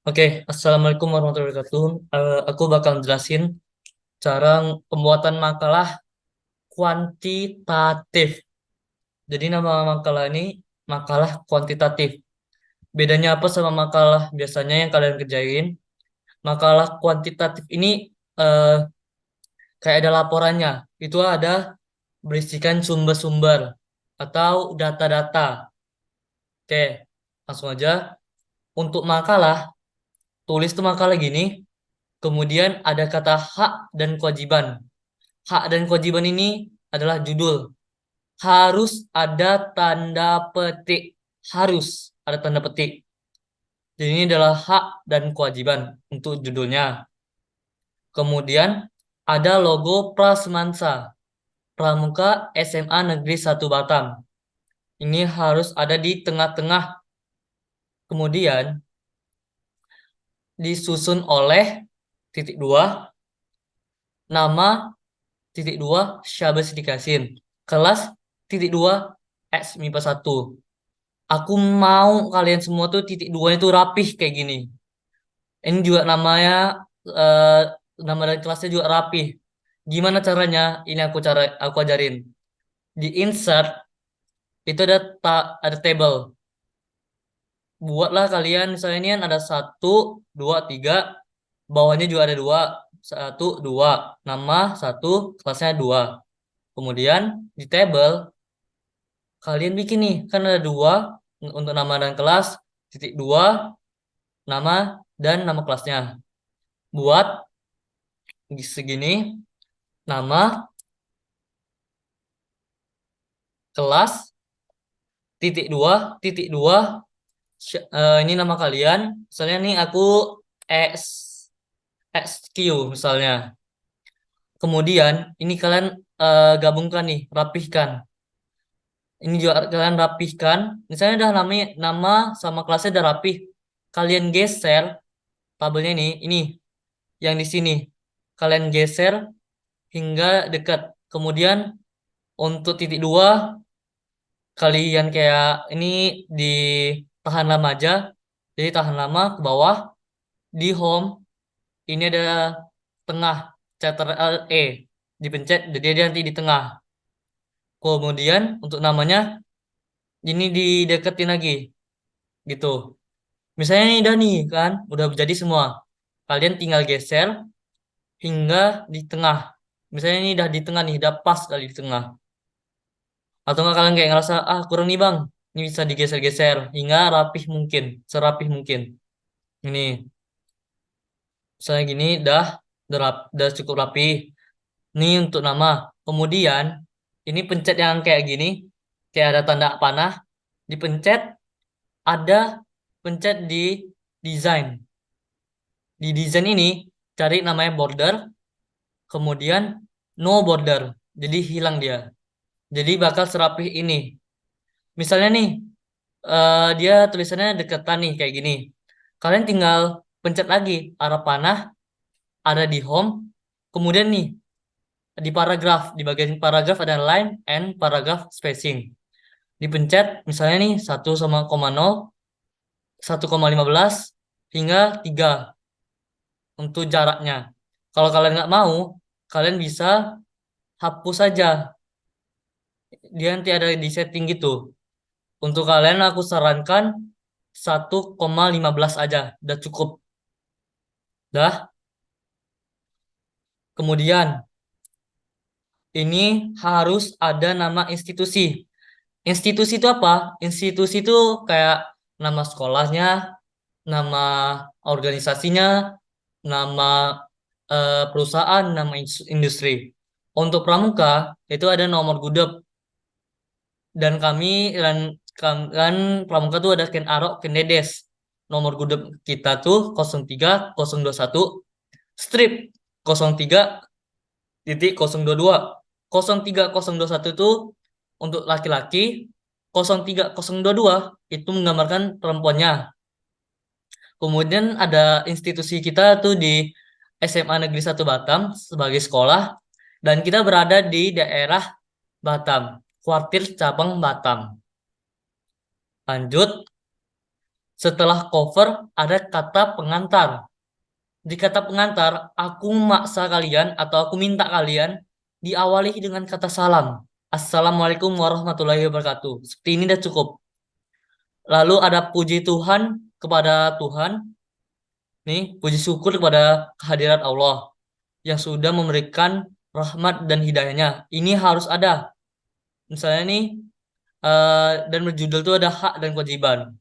Oke, Assalamualaikum warahmatullahi wabarakatuh. Aku bakal jelasin cara pembuatan makalah kuantitatif. Jadi nama makalah ini makalah kuantitatif. Bedanya apa sama makalah biasanya yang kalian kerjain? Makalah kuantitatif ini eh, kayak ada laporannya. Itu ada berisikan sumber-sumber atau data-data. Oke, langsung aja. Untuk makalah, tulis tuh makalah gini. Kemudian ada kata hak dan kewajiban. Hak dan kewajiban ini adalah judul. Harus ada tanda petik. Harus ada tanda petik. Jadi ini adalah hak dan kewajiban untuk judulnya. Kemudian ada logo Prasmansa, Pramuka SMA Negeri 1 Batam. Ini harus ada di tengah-tengah. Kemudian disusun oleh titik dua, nama titik dua Syabas Dikasin. Kelas titik dua X MIPA 1. Aku mau kalian semua tuh titik dua itu rapih kayak gini. Ini juga namanya eh, nama dan kelasnya juga rapih. Gimana caranya? Ini aku ajarin. Di insert itu ada table. Buatlah kalian misalnya ini kan ada satu, dua, tiga. Bawahnya juga ada dua, satu, dua. Nama satu, kelasnya dua. Kemudian di table kalian bikin nih kan ada dua untuk nama dan kelas titik dua nama dan nama kelasnya. Buat segini nama kelas titik dua ini nama kalian. Misalnya nih aku X XQ misalnya. Kemudian ini kalian gabungkan nih, rapihkan. Ini juga kalian rapihkan. Misalnya udah nama sama kelasnya udah rapih. Kalian geser tabelnya ini yang di sini. Kalian geser hingga dekat. Kemudian untuk titik dua kalian kayak ini ditahan lama aja. Jadi tahan lama ke bawah. Di home ini ada tengah Ctrl E dipencet jadi dia nanti di tengah. Kemudian untuk namanya ini dideketin lagi gitu. Misalnya ini udah nih kan, udah jadi semua. Kalian tinggal geser hingga di tengah. Misalnya ini udah di tengah nih, udah pas kali di tengah. Atau nggak kalian kayak ngerasa kurang nih bang, ini bisa digeser-geser hingga rapih mungkin, serapih mungkin. Ini misalnya gini, udah cukup rapi. Ini untuk nama. Kemudian ini pencet yang kayak gini, kayak ada tanda panah, dipencet, ada pencet di desain. Di desain ini cari namanya border, kemudian no border. Jadi hilang dia. Jadi bakal serapih ini. Misalnya nih, dia tulisannya deketan nih kayak gini. Kalian tinggal pencet lagi arah panah, ada di home. Kemudian nih, di paragraf, di bagian paragraf ada line and paragraph spacing. Dipencet, misalnya nih 1,0, 1,15 hingga 3 untuk jaraknya. Kalau kalian nggak mau, kalian bisa hapus saja. Dia nanti ada di setting gitu. Untuk kalian aku sarankan 1,15 aja, udah cukup. Dah. Kemudian ini harus ada nama institusi. Institusi itu apa? Institusi itu kayak nama sekolahnya, nama organisasinya, nama perusahaan, nama industri. Untuk pramuka itu ada nomor gudeg dan kan pramuka tuh ada Ken Arok, Ken Dedes. Nomor gudeg kita tuh 03021 strip 03.022. 03021 itu untuk laki-laki, 03022 itu menggambarkan perempuannya. Kemudian ada institusi kita tuh di SMA Negeri 1 Batam sebagai sekolah dan kita berada di daerah Batam, kuartir cabang Batam. Lanjut, Setelah cover ada kata pengantar. Di kata pengantar, aku maksa kalian atau aku minta kalian diawali dengan kata salam. Assalamualaikum warahmatullahi wabarakatuh. Seperti ini udah cukup. Lalu ada puji Tuhan kepada Tuhan. Nih, puji syukur kepada kehadirat Allah yang sudah memberikan rahmat dan hidayahnya. Ini harus ada. Misalnya nih, dan berjudul itu ada hak dan kewajiban.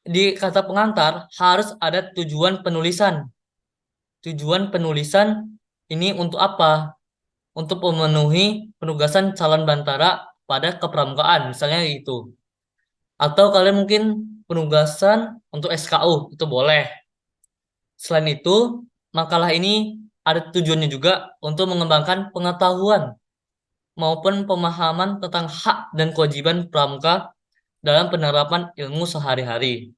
Di kata pengantar harus ada tujuan penulisan. Tujuan penulisan ini untuk apa? Untuk memenuhi penugasan calon bantara pada kepramukaan, misalnya itu. Atau kalian mungkin penugasan untuk SKU, itu boleh. Selain itu, makalah ini ada tujuannya juga untuk mengembangkan pengetahuan maupun pemahaman tentang hak dan kewajiban pramuka dalam penerapan ilmu sehari-hari.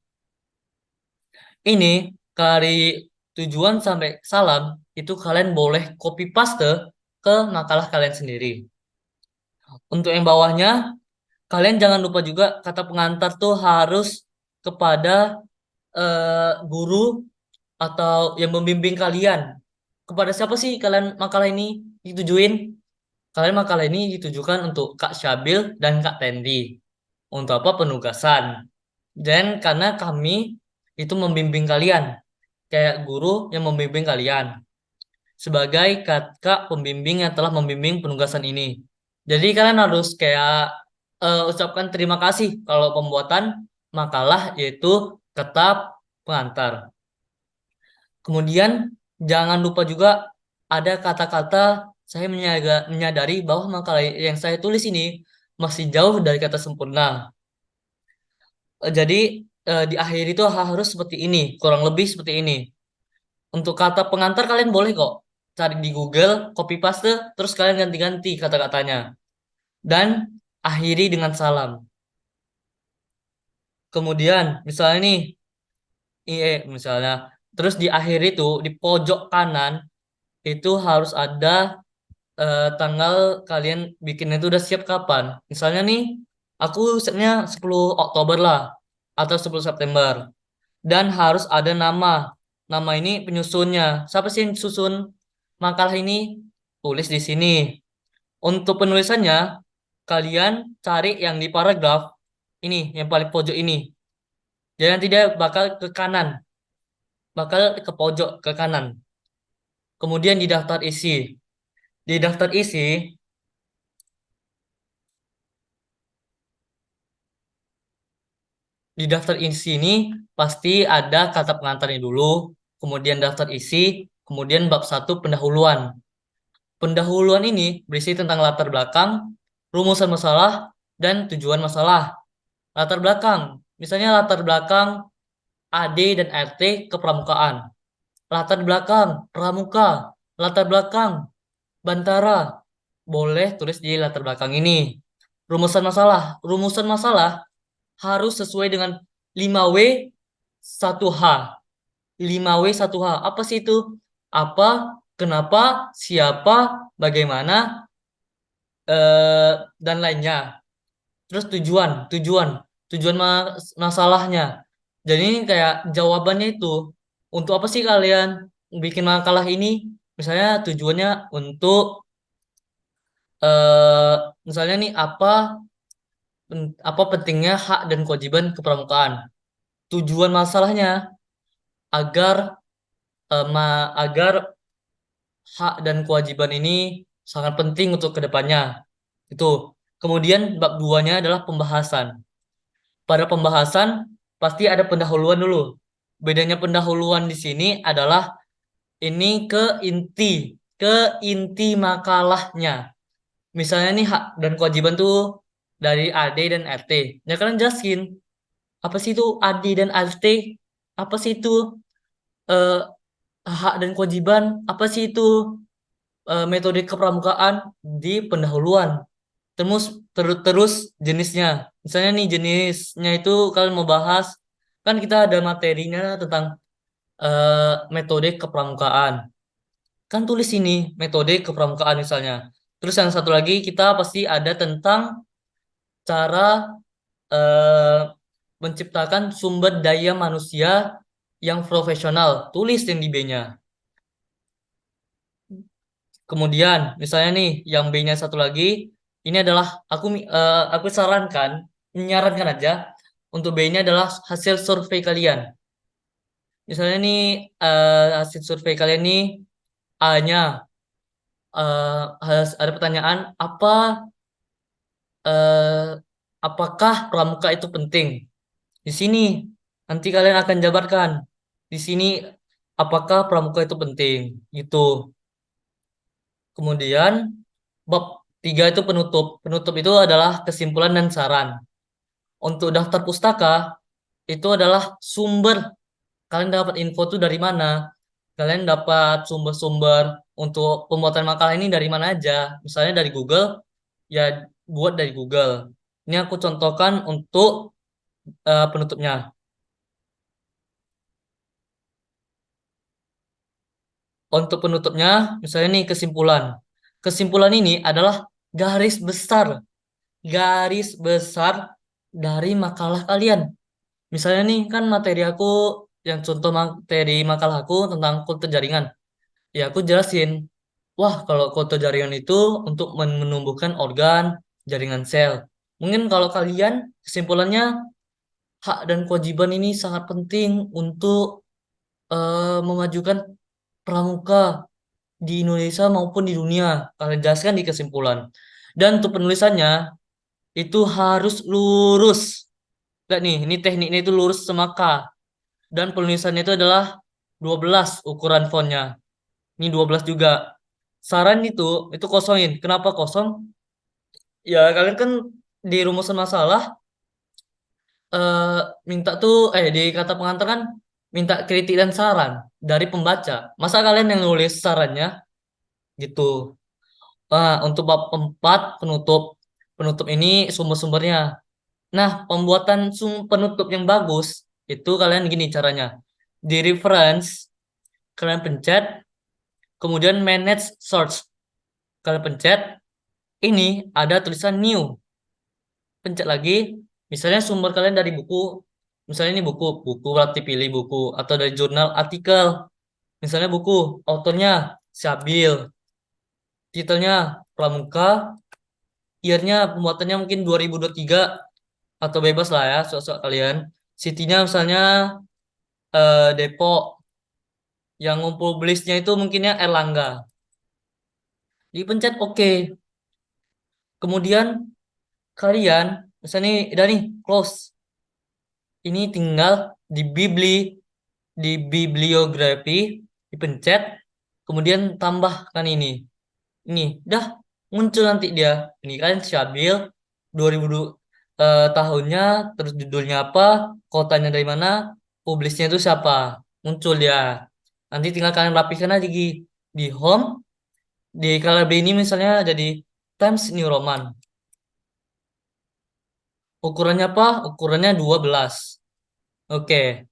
Ini dari tujuan sampai salam itu kalian boleh copy paste ke makalah kalian sendiri. Untuk yang bawahnya, kalian jangan lupa juga kata pengantar tuh harus kepada guru atau yang membimbing kalian. Kepada siapa sih kalian makalah ini ditujuin? Kalian makalah ini ditujukan untuk Kak Syabil dan Kak Tendi. Untuk apa? Penugasan. Dan karena kami itu membimbing kalian, kayak guru yang membimbing kalian, sebagai kakak pembimbing yang telah membimbing penugasan ini. Jadi kalian harus kayak ucapkan terima kasih kalau pembuatan makalah yaitu kitab pengantar. Kemudian jangan lupa juga ada kata-kata saya menyadari bahwa makalah yang saya tulis ini masih jauh dari kata sempurna. Jadi di akhir itu harus seperti ini, kurang lebih seperti ini. Untuk kata pengantar kalian boleh kok cari di Google, copy paste, terus kalian ganti-ganti kata-katanya. Dan akhiri dengan salam. Kemudian misalnya nih, misalnya, terus di akhir itu di pojok kanan itu harus ada tanggal kalian bikin itu udah siap kapan. Misalnya nih, aku setnya 10 Oktober lah, atau 10 September. Dan harus ada nama. Nama ini penyusunnya. Siapa sih yang susun makalah ini? Tulis di sini. Untuk penulisannya, kalian cari yang di paragraf ini, yang paling pojok ini. Jadi nanti dia bakal ke kanan, bakal ke pojok ke kanan. Kemudian di daftar isi. Di daftar isi, di daftar isi ini pasti ada kata pengantarnya dulu, kemudian daftar isi, kemudian bab satu pendahuluan. Pendahuluan ini berisi tentang latar belakang, rumusan masalah, dan tujuan masalah. Latar belakang, misalnya latar belakang AD dan RT kepramukaan. Latar belakang pramuka, latar belakang bantara. Boleh tulis di latar belakang ini. Rumusan masalah harus sesuai dengan 5W 1H. 5W 1H. Apa sih itu? Apa, kenapa, siapa, bagaimana, dan lainnya. Terus tujuan masalahnya. Jadi ini kayak jawabannya itu untuk apa sih kalian bikin makalah ini? Misalnya tujuannya untuk eh misalnya nih apa pentingnya hak dan kewajiban kepramukaan. Tujuan masalahnya agar agar hak dan kewajiban ini sangat penting untuk kedepannya. Itu. Kemudian bab duanya adalah pembahasan. Pada pembahasan pasti ada pendahuluan dulu. Bedanya pendahuluan di sini adalah ini ke inti makalahnya. Misalnya nih hak dan kewajiban tuh dari AD dan RT. Ya kalian jelasin apa sih itu AD dan RT? Apa sih itu eh, hak dan kewajiban? Apa sih itu metode kepramukaan di pendahuluan? Terus terus jenisnya. Misalnya nih jenisnya itu kalian mau bahas kan kita ada materinya tentang metode kepramukaan. Kan tulis ini metode kepramukaan misalnya. Terus yang satu lagi kita pasti ada tentang cara eh, menciptakan sumber daya manusia yang profesional. Tulis yang di B-nya. Kemudian, misalnya nih, yang B-nya satu lagi, ini adalah aku sarankan, menyarankan aja untuk B-nya adalah hasil survei kalian. Misalnya nih, hasil survei kalian nih, A-nya ada pertanyaan eh, apakah pramuka itu penting? Di sini nanti kalian akan jabarkan. Di sini apakah pramuka itu penting? Gitu. Kemudian bab 3 itu penutup. Penutup itu adalah kesimpulan dan saran. Untuk daftar pustaka itu adalah sumber. Kalian dapat info itu dari mana? Kalian dapat sumber-sumber untuk pembuatan makalah ini dari mana aja? Misalnya dari Google, ya buat dari Google. Ini aku contohkan untuk penutupnya. Untuk penutupnya, misalnya nih kesimpulan. Kesimpulan ini adalah garis besar, garis besar dari makalah kalian. Misalnya nih kan materi aku yang contoh materi makalah aku tentang kultur jaringan. Ya aku jelasin, wah kalau kultur jaringan itu untuk menumbuhkan organ jaringan sel. Mungkin kalau kalian kesimpulannya hak dan kewajiban ini sangat penting untuk memajukan pramuka di Indonesia maupun di dunia. Kalian jelaskan di kesimpulan. Dan untuk penulisannya itu harus lurus. Lihat nih, ini tekniknya itu lurus semaka. Dan penulisannya itu adalah 12 ukuran fontnya. Ini 12 juga. Saran itu kosongin. Kenapa kosong? Ya, kalian kan di rumusan masalah eh, minta tuh di kata pengantar kan minta kritik dan saran dari pembaca. Masa kalian yang nulis sarannya gitu? Untuk bab 4 penutup. Penutup ini sumber-sumbernya. Nah, pembuatan penutup yang bagus itu kalian gini caranya. Di reference kalian pencet, kemudian manage search. Kalian pencet, ini ada tulisan new. Pencet lagi, misalnya sumber kalian dari buku, misalnya ini buku berarti pilih buku atau dari jurnal artikel. Misalnya buku, autornya Syabil, titelnya Pramuka, year-nya pembuatannya mungkin 2023 atau bebas lah ya soal kalian. City-nya misalnya Depok, yang ngumpul listnya itu mungkinnya Erlangga. Dipencet oke. Kemudian kalian misalnya nih, udah nih close. Ini tinggal di di bibliografi dipencet, kemudian tambahkan ini. Ini dah muncul nanti dia. Ini kalian Syabil 2002 tahunnya, terus judulnya apa, kotanya dari mana, publisnya itu siapa. Muncul dia. Nanti tinggal kalian rapikan aja di home, di color ini misalnya jadi Times New Roman. Ukurannya apa? Ukurannya 12. Oke,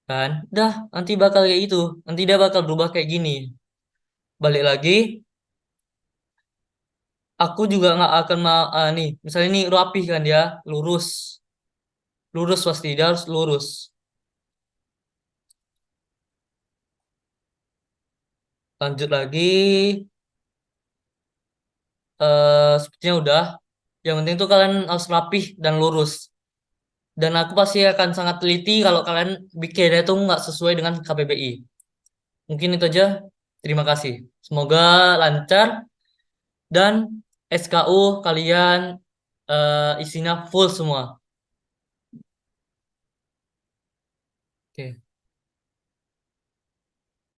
kan? Dah, nanti bakal kayak itu. Nanti dia bakal berubah kayak gini. Balik lagi, aku juga nggak akan mau nih. Misalnya ini rapih kan dia, lurus, lurus pasti dia harus lurus. Lanjut lagi, sepertinya udah. Yang penting tuh kalian harus rapih dan lurus. Dan aku pasti akan sangat teliti kalau kalian bikinnya itu nggak sesuai dengan KPBI. Mungkin itu aja. Terima kasih. Semoga lancar dan SKU kalian isinya full semua. Oke.